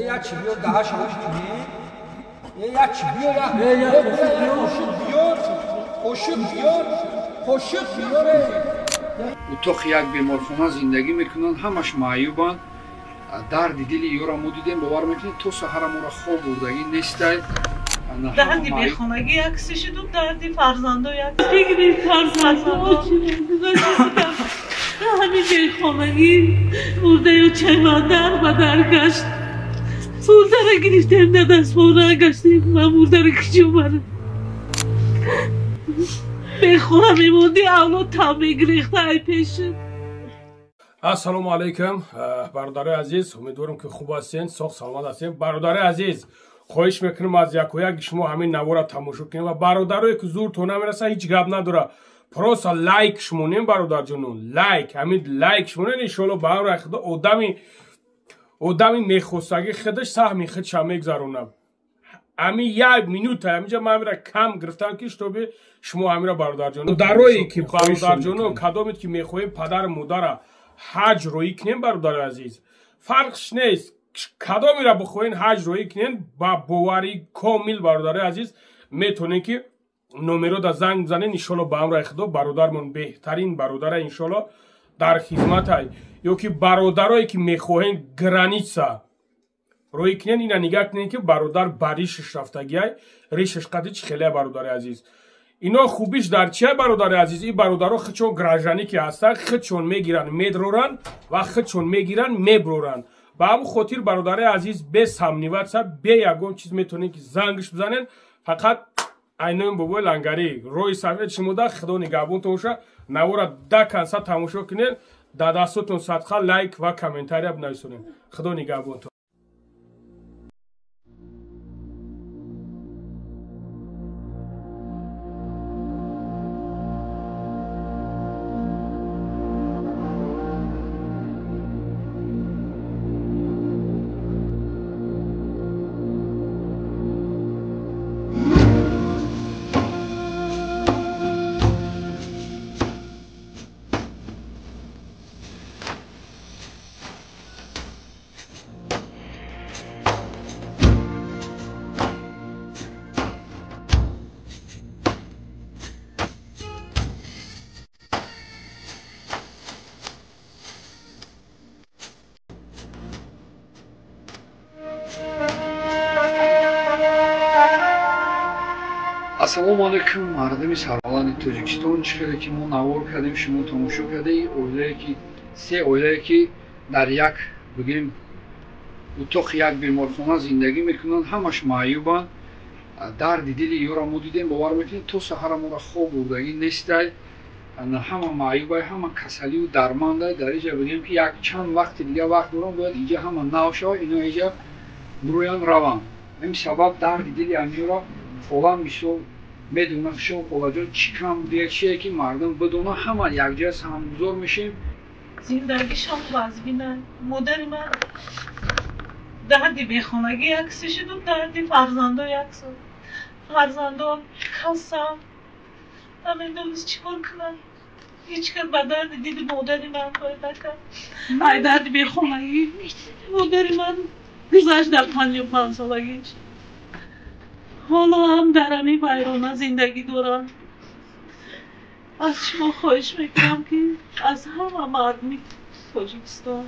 Ya çıkıyor daha şamış gibi. Ya çıkıyor ya. Koşup diyor. اتاق یک بیمارخانه زندگی میکنن همش معیوبن درد دلی یورا مودیدن باور میکنید تو سحر ما خواب بردگی نیسته دردی به خانگی یکسیش دو دردی فرزندو یک بگیریم فرزندو همین به خانگی مرده یا چمادر و درگشت مرده را گرفتیم نه دست مرده گشتیم و مرده را کچی اومده به خونه میموندی اولاد تبریک ریخته ای پیشه. السلام علیکم برادر عزیز، امیدوارم که خوب هستین، ساخت سلامت هستین. برادر عزیز خواهش میکنم از یک و یک شما همین نوار را تماشا کنید و برادرایی که زور تو نمیرسه هیچ گپ نداره پروسا لایک شمونین برادر جنون لایک همین لایک شمونین ان شاء الله برای خدا آدمی میخواستگی خودش سهم خودش میگذرونه. همین یک مینوت همینجا من میرا کم گرفتم که شتوبه شما همین را برادر جنون درایی که برادر جنون کدامید که میخوایم پدر مادر حج روی کنیم برادر عزیز فرقش نیست کدامی را بخواین حج روی کنین با باوری کامل برادر عزیز میتونین که نمره دا زنگ بزنین انشالله با امر خدا برادرمون بهترین برادر انشالله در خدمت های یا که برادرایی که میخواین گرانیتسا روی کنین اینا نگاه کنین که برادر بریشش رفتگی های ریشش قدیچ خیلی برادر عزیز اینا خوبیش در چیه برادر عزیز این برادرها خودشون گراجانی که هستن خودشون میگیرن میدرورن و خودشون میگیرن میبرورن با همون خاطر برادر عزیز به سمنیوت به یگون چیز میتونین که زنگش بزنین فقط اینون بابای لنگری روی صفحه شما خدا نگهبون توشه نوارا کنسا تماشا کنین دستتون صدقه لایک و کامنتاری بنویسونین خدا نگهبون تو. ассалому алайкум мардами сарвалани тоҷикистон чиқадре ки мо навор кардем шумо тамошо кардаи оилае ки се оилае ки дар як бигӯем утоқи як беморхона зиндагӣ мекунанд ҳамаш маъюбанд дарди дили ёра мо дидем бовар мекунем то саҳара мора хоб бурдагӣ нестай ҳама маъюбай ҳама касалию дармандай дар инҷа бигӯем ки як чанд вақти дига вақт дорам бояд инҷа ҳама нав шавад ино инҷа буроянд раванд ҳамин сабаб дарди дили амиёра фолан мисол медонам шумо холаҷон чӣ кам буда чие ки мардум бидона ҳама якҷоя саҳмгузор мешем зиндагишам вазбина модари ман дарди бехонагӣ якси шуду дарди фарзандо яксо фарзандо касам намедонist чӣ кор кунам ҳеҷ кас ба дарди дили модари ман бояд накард ай дарди бехонагӣ модари ман гузашт дар 55 солагиш ҳоло ҳам дар ҳамин вайрона зиндагӣ дорам аз шумо хоҳиш мекунам ки аз ҳама мардуми тоҷикистон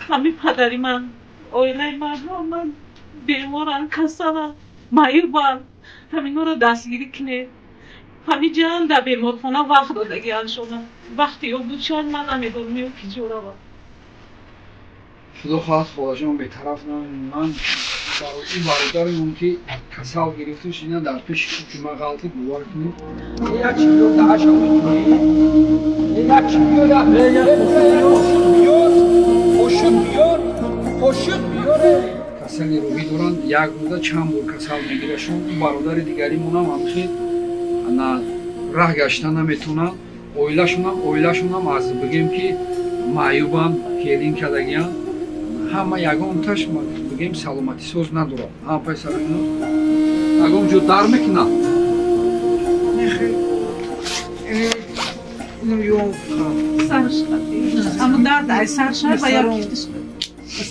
ҳамин падари ман оилаи ман ҳаман беморанд касаланд маъюбанд ҳаминҳоро дастгирӣ кунед ҳамин ҷан дар беморхона вақт додагианд шумо вақти ё буд шояд ман намедонам ё ки ҷо равам худо хоҳад холаҷон бетараф ман این برادرمون که کسال گرفتوش اینا در پیش که ما غلطی بوار کنیم یک چیزو daha şamış gibi. یک çiziyor koşup diyor. کسالی روحی دارن یک روزه چند بار کسال میگیرشون اون برادر دیگریمون هم همخیل راه گشتن نمیتونن اویلشون هم از بگیم که معیوبن کلین کدگیان همه یگان تاش بگیم سلامتی سوز ندارم هم پای سر اینو یگان جو در میکنم اینو یون سرش قدیم اما درد ای سرش و یا کفتش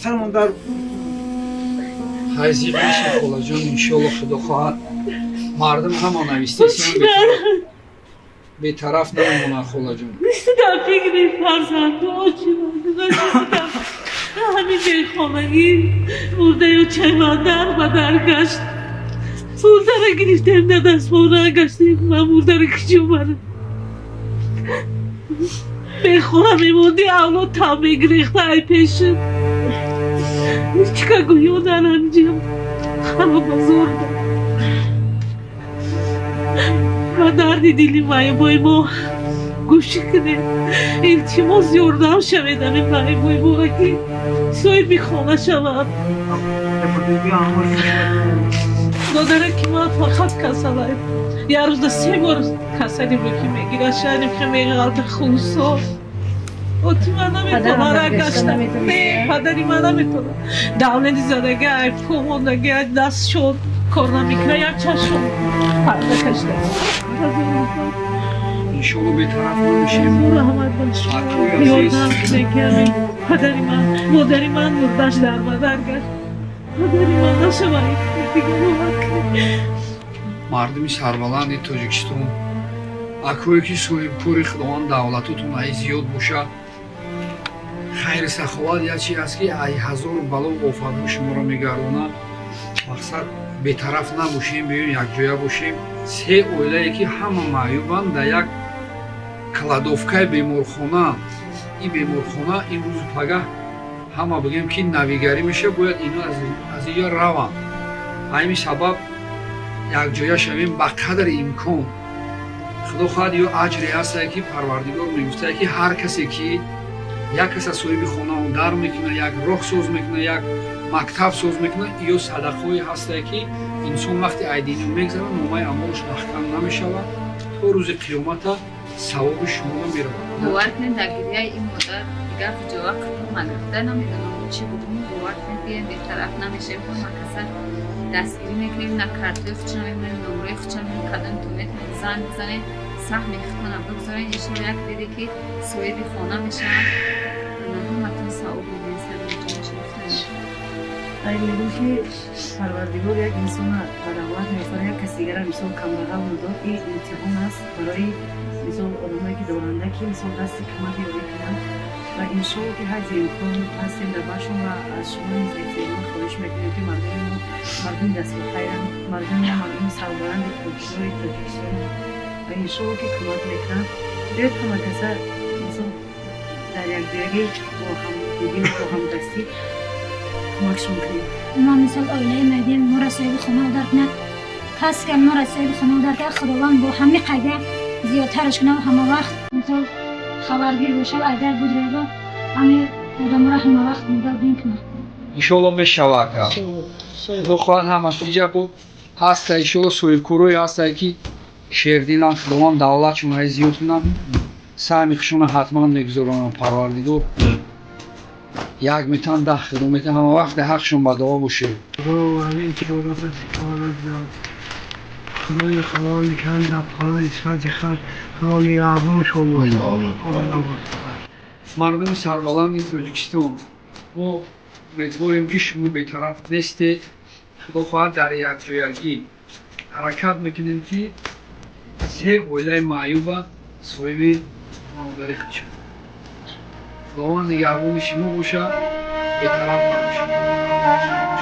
سرمون در ҳайзи биши холаҷон иншоалло худо хоҳад мардум ҳама навистесиам бетараф намемонад холаҷон. در فکر فرزندو چیدم همین بیخانگی مرده و چیماندر و درگشت مرده را گرفتیم نه دست مرده گشتیم و مرده را کچی اومدم بیخونه میموندی اولاد تامیگ ریخته ای پیشن چکا گویو در همینجیم همه بزرگم و دردی دیلی مایی بای ما گوشی کنه التماس یاردم شویدم این مایی بای ما که سوی بیخانه شود دادره که من فقط کسالایم یه روز ده 3 بار کسالیم رو که میگیره شاید که میگرد خوصا اوتی من نمیتونه را گشتم نه پدری من نمیتونه دولتی زدگی ای پوموندگی ای دست شد کار نمیکنه یک چشم پرده کشته иншоалло бетараф намешем. رحمت باشه یادم کنه پدری من مادری من مردش در بدر گشت پدری من نشوید دیگه نمک мардуми сарбаланди тоҷикистон акое ки соҳибкори худованд давлатутон ай зиёд боша хайри саховат ячи аст ки ай ҳазор бало офатҳо шуморо мегардонад мақсад бетараф набошем биёем якҷоя бошем се оилае ки ҳама маъюбанд дар як кладовкаи беморхона ин беморхона имрӯзу пагаҳ ҳама бигӯем ки навигарӣ меша бояд ино аз инҷо раванд ҳамин сабаб якҷоя шавем ба қадри имкон худо хоҳад ё аҷре ҳастае ки парвардигор мегуфтае ки ҳар касе ки як каса соҳиби хонао дар мекунад як роҳ соз мекунад як мактаб соз мекунад ё садақое ҳастае ки инсон вақте айдиниё мегзарад номаи амолаш маҳкам намешавад то рӯзи қиёмата савоби шуморо меравад бовар кунед дар гирияи ин модар дигар ҳиҷоба қилом маграфта намедонам чӣ будум бовар кунед бием бетараф намешем ҳо макаса дастгирӣ мекунем на картои хуча мемонем номрои хуча мемонем кадоми то метавонед занг бизанед саҳми хитона бигузоред иншоалло як диде ки соҳиби хона мешаванд ҳаматон савоби бенсар айбеду ки парвардигор як инсона ба давлат мефара як каси дигара мисол камбағал мудод ин имтиҳон аст барои мисол одамое ки доранда ки мисол дасти кӯмак ёрӣ кунанд ва иншоалло ки ҳаҷ имкон ҳастем дар башум ва аз шумо низ эҳтиёмон хоҳиш мекунем ки мардуми дастбахайранд мардуми сарбаланди худшури тоҷикистон ва иншоалло ки кӯмак мекунанд биёед ҳама каса мисол дар якҷоягӣ бо ҳамдиги бо ҳамдастӣ кӯмакшон кунем ما مثال آیله مدیم ما را صاحب خانه و درک نه کسی که ما را صاحب خانه و درک خداوند با همه قیده زیادترش کنه و همه وقت مثال خبرگیر باشه ایدر بود رو همه آدم را همه وقت مدار بین کنه иншоалло мешавад худо хоҳад ҳамаш иҷа бо ҳаста иншоалло соҳибкорое ҳастае ки шердинан худованд давлатшон ҳай зиёд кунанд саҳми хушона ҳатман мегузаронанд парвардигор як метан 10 километр ҳама вақт ҳақшон ба дуо бошед خدای خدای کند خدای اسمت خد خدای عظیم شما мардуми сарбаланди тоҷикистон мо умедворем ки шумо бетараф нестед худо хоҳад дар якҷоягӣ ҳаракат мекунем ки се оилаи маъюба соҳиби модари худ шаванд خداوند نگهبان شما باشد بهترم باشد